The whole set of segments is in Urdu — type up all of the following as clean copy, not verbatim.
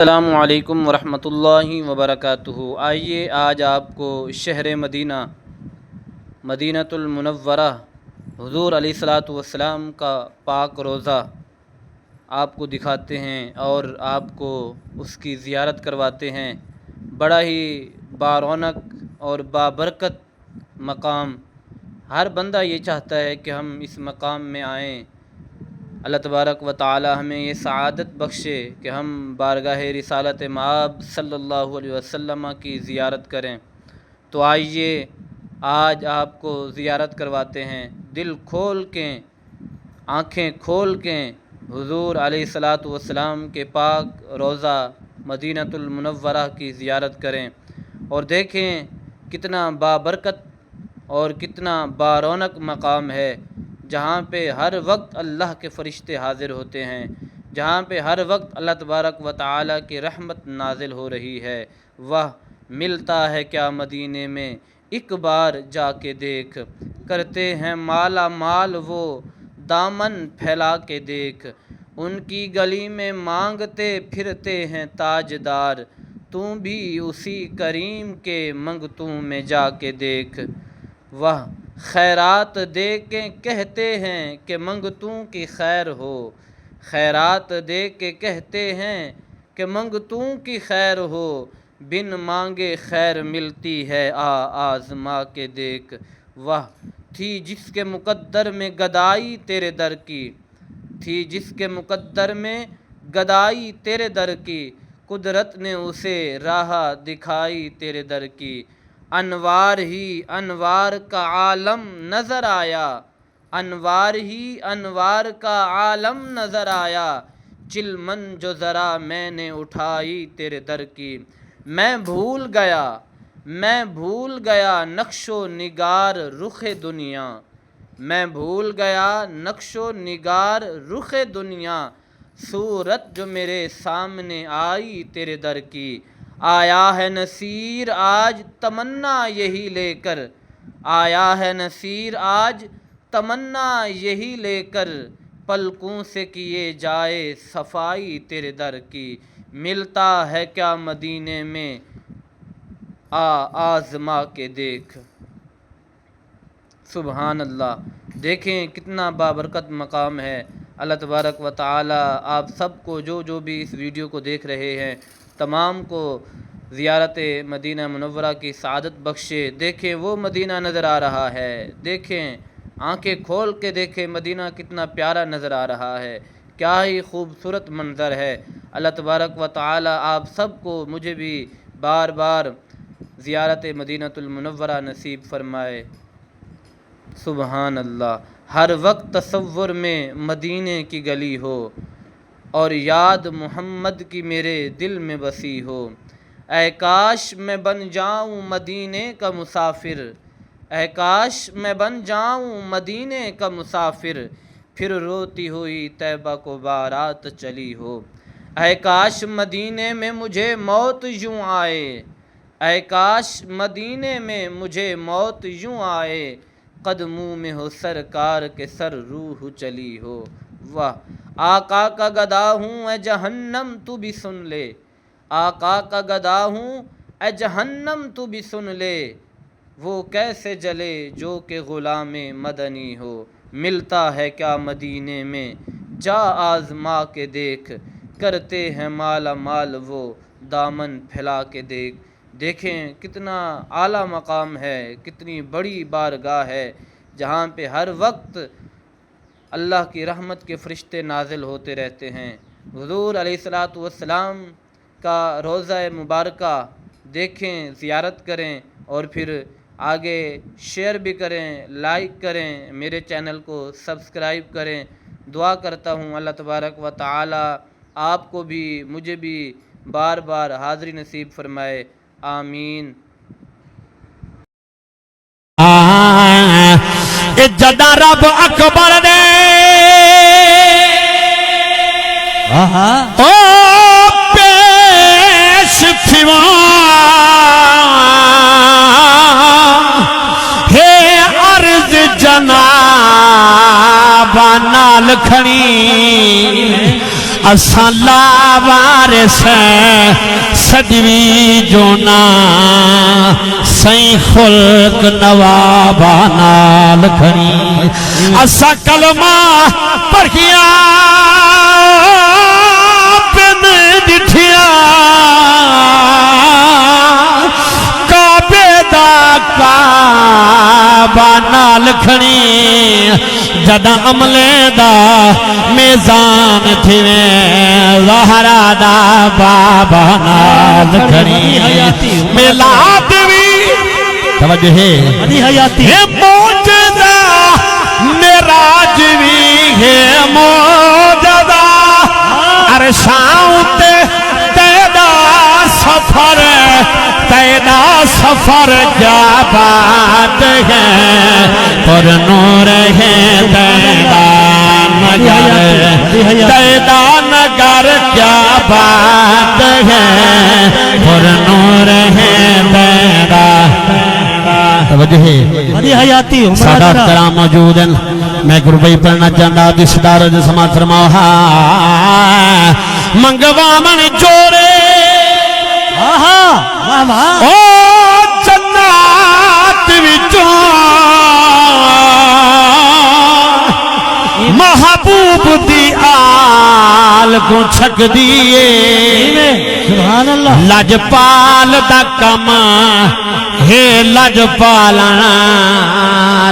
السلام علیکم ورحمۃ اللہ وبرکاتہ۔ آئیے آج آپ کو شہر مدینہ مدینۃ المنورہ حضور علیہ الصلاۃ والسلام کا پاک روضہ آپ کو دکھاتے ہیں اور آپ کو اس کی زیارت کرواتے ہیں۔ بڑا ہی بارونق اور بابرکت مقام، ہر بندہ یہ چاہتا ہے کہ ہم اس مقام میں آئیں۔ اللہ تبارک و تعالی ہمیں یہ سعادت بخشے کہ ہم بارگاہ رسالت مآب صلی اللہ علیہ وسلم کی زیارت کریں۔ تو آئیے آج آپ کو زیارت کرواتے ہیں، دل کھول کے آنکھیں کھول کے حضور علیہ الصلاۃ والسلام کے پاک روضہ مدینۃ المنورہ کی زیارت کریں اور دیکھیں کتنا بابرکت اور کتنا بارونق مقام ہے، جہاں پہ ہر وقت اللہ کے فرشتے حاضر ہوتے ہیں، جہاں پہ ہر وقت اللہ تبارک و تعالی کی رحمت نازل ہو رہی ہے۔ وہ ملتا ہے کیا مدینے میں ایک بار جا کے دیکھ، کرتے ہیں مالا مال وہ دامن پھیلا کے دیکھ، ان کی گلی میں مانگتے پھرتے ہیں تاجدار، تو بھی اسی کریم کے منگتوں میں جا کے دیکھ۔ وہ خیرات دے کے کہتے ہیں کہ منگتوں کی خیر ہو، خیرات دے کے کہتے ہیں کہ منگتوں کی خیر ہو، بن مانگے خیر ملتی ہے آزما کے دیکھ۔ وہ تھی جس کے مقدر میں گدائی تیرے در کی، تھی جس کے مقدر میں گدائی تیرے در کی، قدرت نے اسے راہ دکھائی تیرے در کی، انوار ہی انوار کا عالم نظر آیا، انوار ہی انوار کا عالم نظر آیا، چلمن جو ذرا میں نے اٹھائی تیرے در کی، میں بھول گیا نقش و نگار رخ دنیا، میں بھول گیا نقش و نگار رخ دنیا، صورت جو میرے سامنے آئی تیرے در کی، آیا ہے نصیر آج تمنا یہی لے کر، آیا ہے نصیر آج تمنا یہی لے کر، پلکوں سے کیے جائے صفائی تیرے در کی، ملتا ہے کیا مدینے میں آزما کے دیکھ۔ سبحان اللہ، دیکھیں کتنا بابرکت مقام ہے۔ اللہ تبارک و تعالی آپ سب کو جو بھی اس ویڈیو کو دیکھ رہے ہیں تمام کو زیارت مدینہ منورہ کی سعادت بخشے۔ دیکھیں وہ مدینہ نظر آ رہا ہے، دیکھیں آنکھیں کھول کے دیکھیں مدینہ کتنا پیارا نظر آ رہا ہے، کیا ہی خوبصورت منظر ہے۔ اللہ تبارک و تعالی آپ سب کو مجھے بھی بار بار زیارت مدینۃ المنورہ نصیب فرمائے۔ سبحان اللہ، ہر وقت تصور میں مدینے کی گلی ہو اور یاد محمد کی میرے دل میں بسی ہو، اے کاش میں بن جاؤں مدینے کا مسافر، اے کاش میں بن جاؤں مدینے کا مسافر، پھر روتی ہوئی طیبہ کو بارات چلی ہو، اے کاش مدینے میں مجھے موت یوں آئے، اے کاش مدینے میں مجھے موت یوں آئے، قدموں میں ہو سرکار کے سر روح چلی ہو۔ واہ، آقا کا گدا ہوں اے جہنم تو بھی سن لے، آقا کا گدا ہوں اے جہنم تو بھی سن لے، وہ کیسے جلے جو کہ غلام مدنی ہو، ملتا ہے کیا مدینے میں جا آزما کے دیکھ، کرتے ہیں مالا مال وہ دامن پھیلا کے دیکھ۔ دیکھیں کتنا اعلیٰ مقام ہے، کتنی بڑی بارگاہ ہے، جہاں پہ ہر وقت اللہ کی رحمت کے فرشتے نازل ہوتے رہتے ہیں۔ حضور علیہ الصلاۃ والسلام کا روضہ مبارکہ دیکھیں، زیارت کریں اور پھر آگے شیئر بھی کریں، لائک کریں، میرے چینل کو سبسکرائب کریں۔ دعا کرتا ہوں اللہ تبارک و تعالی آپ کو بھی مجھے بھی بار بار حاضری نصیب فرمائے، آمین۔ جدا رب اکبر نے او پیش تھیواں ہے عرض جناب نال کھڑی اساں لاوارث سدوی جونا سائیں خلق نوابا نال کھڑی اساں کلمہ پڑھیا پن ڈٹھیا کعبے دا کعبہ نال کھڑی جدہ عملے دا میزان تھیویں زہرا دا بابا نال کھڑی میلاد بھی توجہ ہے موجزہ میراج بھی ہے موجزہ عرشاں تے تیدا سفر جا بات ہے پر نور ہے تیدا نگر کیا بات ہے پر نور ہے تیدا توجہ ہے سادات کرام موجود ہیں میں گروبئی پڑھنا چاہتا دس دارج سماعت فرماؤ منگوا من جوڑے او جنات وچوں محبوب دی آل کو چھک دیئے لجپال دا کما ہے لجپالنا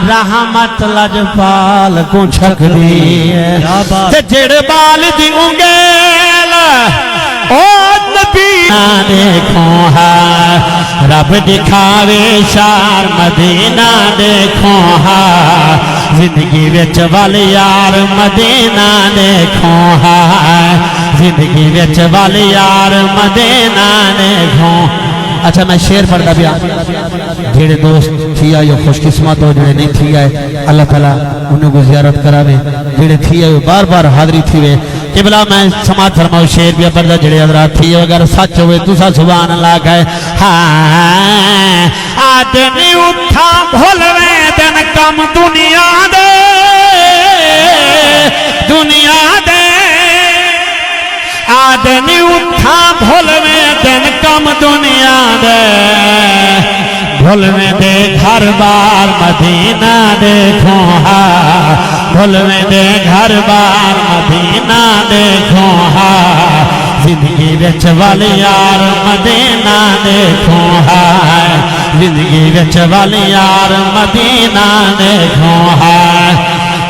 رحمت لجپال کو چھک دیئے جڑ بال دی انگیل او نبی دیکھوں ہاں رب دکھاوے شار مدینہ دیکھوں ہاں زندگی وچ والی یار مدینہ دیکھوں ہاں زندگی وچ والی یار مدینہ دیکھوں اچھا میں شعر پڑھتا بھی جیڑے دوست تھی آئے خوش قسمت ہو جیڑے نہیں تھی آئے اللہ تعالیٰ انہوں کو زیارت کراوے جیڑے تھی آئے بار بار حاضری تھی وے قبلہ میں سماعت فرماؤ شعر بھی پڑھتا جیڑے حضرات تھی اگر سچ ہوئے تو سا سبحان اللہ کہے ہاں آدمی اٹھا بھولوے دن کم دنیا دے آدمی اٹھا بھولوے دن کم دنیا دے بھولوے دے گھر بار مدینہ دیکھوں ہاں بھولوے دے گھر بار مدینہ دیکھوں ہاں زندگی وچ والی یار مدینہ دیکھوں ہاں زندگی وچ والی یار مدینہ دیکھوں ہاں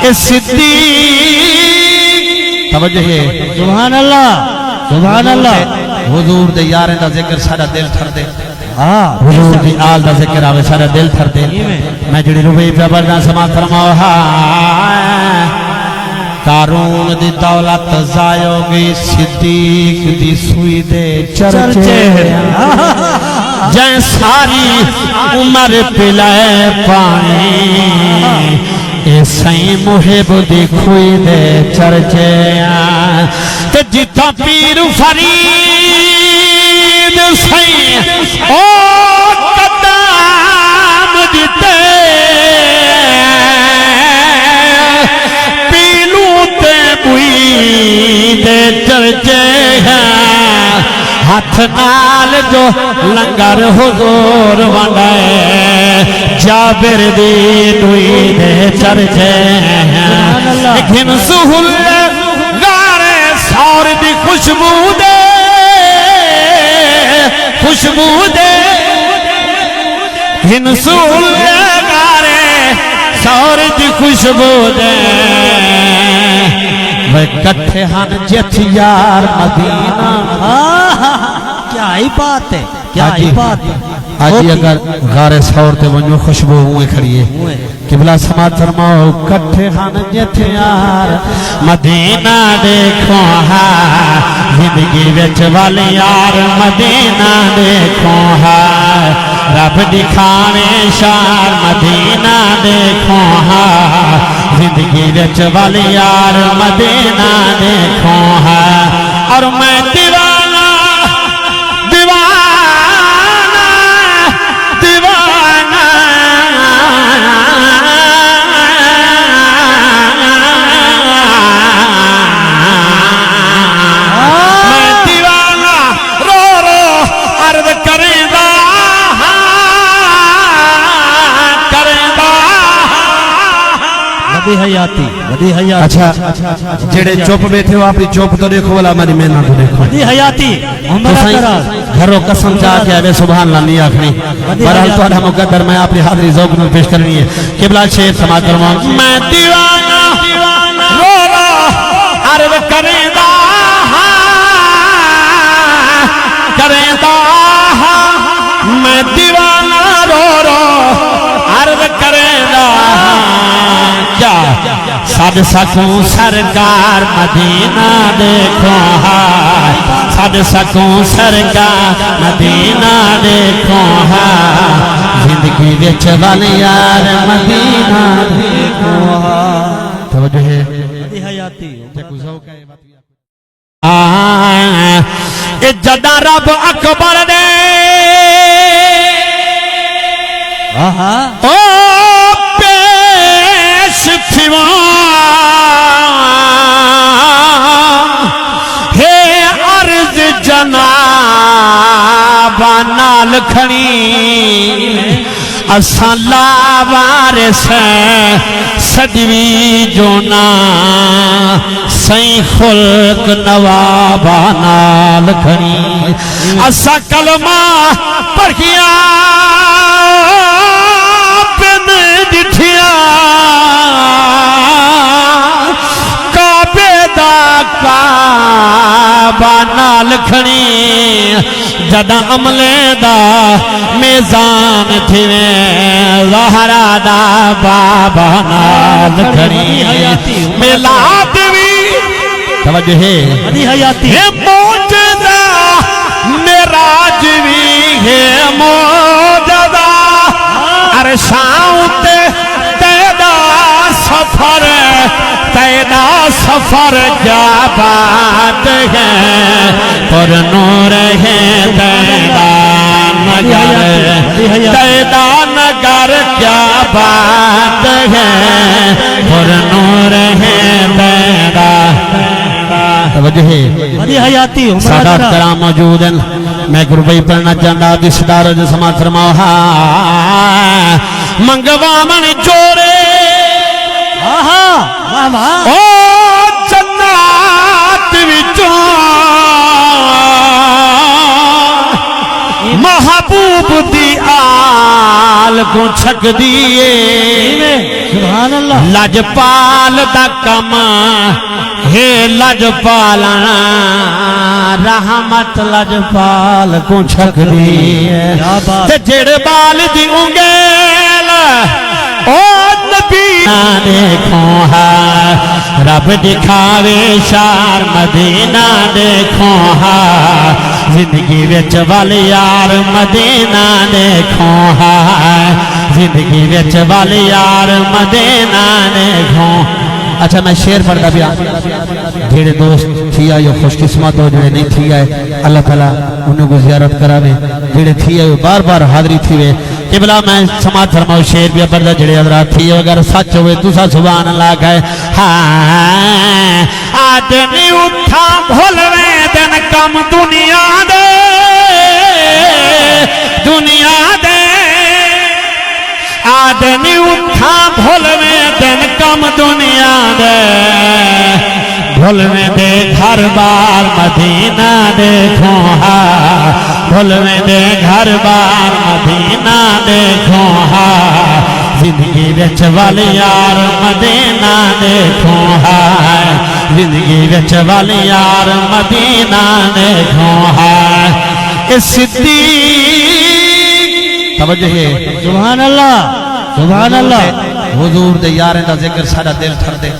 اس صدیق توجہ ہے سبحان اللہ حضور دے یاریں دا ذکر سارا دل تھر دے حضور دی آل دا ذکر آوے سارا دل تھر دے میں جڑی روبئی پہ بردہ سماعت فرماؤ قارون دی دولت زائیو گئی صدیق دی سوئی دے چرچے جائیں ساری عمر پلائے پانی اے سائیں محب دی کھوئی دے چرچے تے جتا پیر فرید سائیں او قدام دیتے پیلو تے بوئی دے چرچے ہاتھ نال جو لنگر حضور ونڈائے جابر دی دوئی دے چرچے گھن سہل گارے سور دی خوشبو دے گھن سہل گارے سور دی خوشبو دے وہ کٹھے ہن جت یار مدینہ کیا ہی بات ہے آجی اگر غار سور تے ونجو خوشبو ہوئے کھڑیے قبلہ سماعت فرماؤ کٹھے ہن جت یار مدینہ دیکھوں ہاں زندگی وچ والی یار مدینہ دیکھوں ہاں رب دکھاوے شار مدینہ دیکھوں ہاں زندگی وچ والی یار مدینہ دیکھوں ہاں اور میں دیوانہ ودی حیاتی ودی حیاتی اچھا جڑے چپ بیٹھے ہو اپنی چپ تو دیکھو والا میری محنت تو دیکھو ودی حیاتی تو سائیں گھروں قسم چاہ کے آئے سبحان اللہ نہیں آخری برحال تو آدھا مقدر میں اپنی حاضری ذوق میں پیش کرنی ہے قبلہ شیخ سماعت فرماؤں میں دیوانہ رو رو عرض کریں دا میں دیوانہ رو رو عرض کریں دا کیا ساد سکوں سرکار مدینہ دیکھو ہاں ساد سکوں سرکار مدینہ دیکھو ہاں زندگی وچ والے یار مدینہ دیکھو ہاں توجہ ہے ودی حیاتی جدا رب اکبر دے او پیش تھیوان ہے عرض جناب نال کھڑی اساں لاوارث سجوی جونا سائیں خلق نوابا نال کھڑی اساں کلمہ پڑھیا بن ڈٹھیا کعبے دا کعبہ نال کھڑی جدا عملے دا میزان تھیوے زہرا دا بابا نال کھڑی میلاد بھی توجہ ہے ودی حیاتی موجزہ میراج بھی ہے موجزہ عرشاں تے تیدا سفر جا بات ہے پر نور ہے تیدا نگر کیا بات ہے پر نور ہے تیدا توجہ ہے ودی حیاتی سادات کرام موجود ہیں میں گروبئی پڑھنا چاہتا دس دارو جو سماعت فرماؤ منگوا من جوڑے او جنات وچوں محبوب دی آل کو چھک دیئے سبحان اللہ لجپال دا کم ہے لجپالنا رحمت لجپال کو چھک دیئے تے جڑ بال دی انگیل او نبی دیکھو ہاں رب دکھاوے شار مدینہ دیکھو ہاں زندگی وچ والی یار مدینہ دیکھو ہاں زندگی وچ والی یار مدینہ دیکھو اچھا میں شعر پڑھتا بھی جیڑے دوست تھی آئے خوش قسمت ہو جڑے نہیں تھی آئے اللہ تعالیٰ انہوں کو زیارت کراوے جیڑے تھی آئے بار بار حاضری تھی وے قبلہ میں سماعت فرماؤ شعر بھی پڑھتا جڑے حضرات تھی اگر سچ ہوئے دوسرا سبحان اللہ کہے ہاں آدمی اٹھا بھولوے دن کم دنیا دے آدمی اٹھا بھولوے دن کم دنیا دے بھولوے دے گھر بار مدینہ دیکھو ہاں بھولوے دے گھر بار مدینہ دیکھو ہاں زندگی وچ والی یار مدینہ دیکھو ہاں زندگی وچ والی یار مدینہ دیکھو ہاں اس صدیق توجہ ہے سبحان اللہ سبحان اللہ حضور دے یاریں دا ذکر سارا دل تھر دے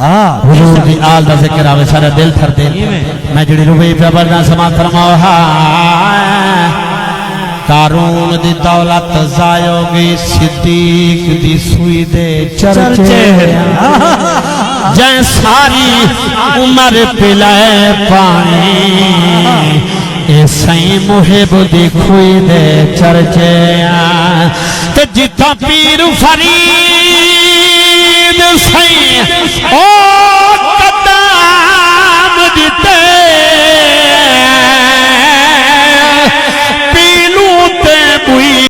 حضور دی آل دا ذکر آوے سارا دل تھر دے میں جڑی روبئی پہ بڑھنا سماعت فرماؤ قارون دی دولت زائیو گئی صدیق دی سوئی دے چرچے جائیں ساری عمر پلائے پانی اے سائیں محب دی کھوئی دے چرچے تے جتا پیر فرید سائیں او قدام دیتے